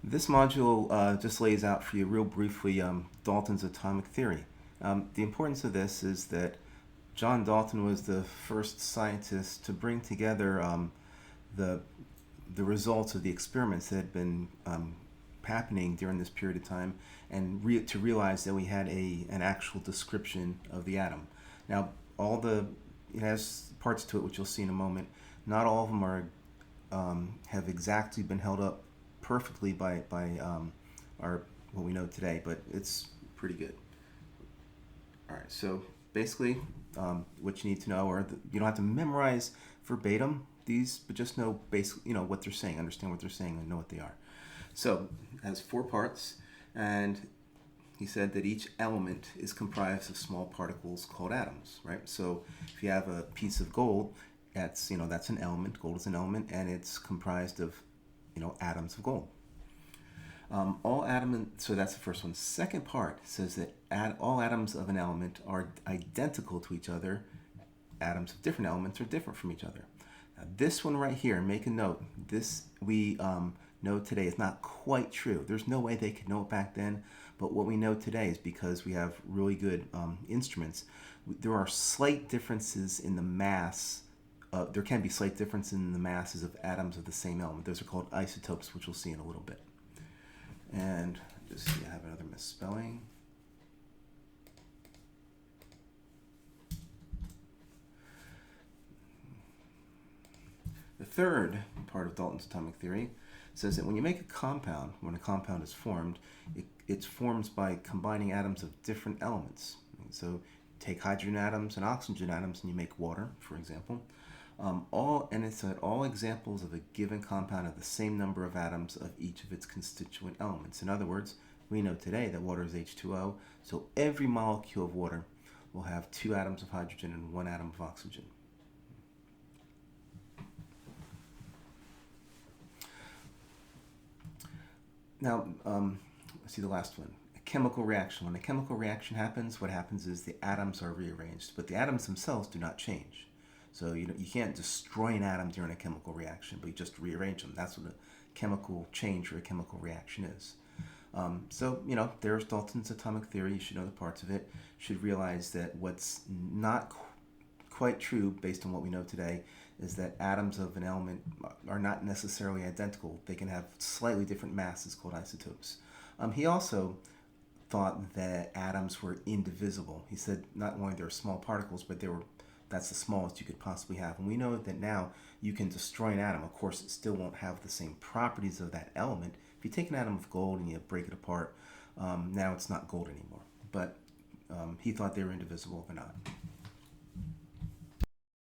This module just lays out for you real briefly Dalton's atomic theory. The importance of this is that John Dalton was the first scientist to bring together the the results of the experiments that had been happening during this period of time, and to realize that we had an actual description of the atom. Now, it has parts to it which you'll see in a moment. Not all of them have exactly been held up perfectly by our what we know today, but it's pretty good. All right, so basically, what you need to know, you don't have to memorize verbatim these, but just know basically, what they're saying, understand what they're saying, and know what they are. So it has four parts, and he said that each element is comprised of small particles called atoms, right? So if you have a piece of gold, that's an element. Gold is an element, and it's comprised of atoms of gold. So that's the first one. Second part says that all atoms of an element are identical to each other. Atoms of different elements are different from each other. Now, this one right here, make a note. This we know today is not quite true. There's no way they could know it back then, but what we know today is because we have really good instruments. There are slight differences in the mass. There can be slight differences in the masses of atoms of the same element. Those are called isotopes, which we'll see in a little bit. And just see, I have another misspelling. The third part of Dalton's atomic theory says that when you make a compound, when a compound is formed, it's formed by combining atoms of different elements. So take hydrogen atoms and oxygen atoms and you make water, for example. It's all examples of a given compound have the same number of atoms of each of its constituent elements. In other words, we know today that water is H2O, so every molecule of water will have 2 atoms of hydrogen and 1 atom of oxygen. Now, let's see the last one. A chemical reaction. When a chemical reaction happens, what happens is the atoms are rearranged, but the atoms themselves do not change. So you can't destroy an atom during a chemical reaction, but you just rearrange them. That's what a chemical change or a chemical reaction is. There's Dalton's atomic theory. You should know the parts of it. You should realize that what's not quite true, based on what we know today, is that atoms of an element are not necessarily identical. They can have slightly different masses called isotopes. He also thought that atoms were indivisible. He said not only they're small particles, but that's the smallest you could possibly have. And we know that now you can destroy an atom. Of course, it still won't have the same properties of that element. If you take an atom of gold and you break it apart, now it's not gold anymore. But he thought they were indivisible, but not.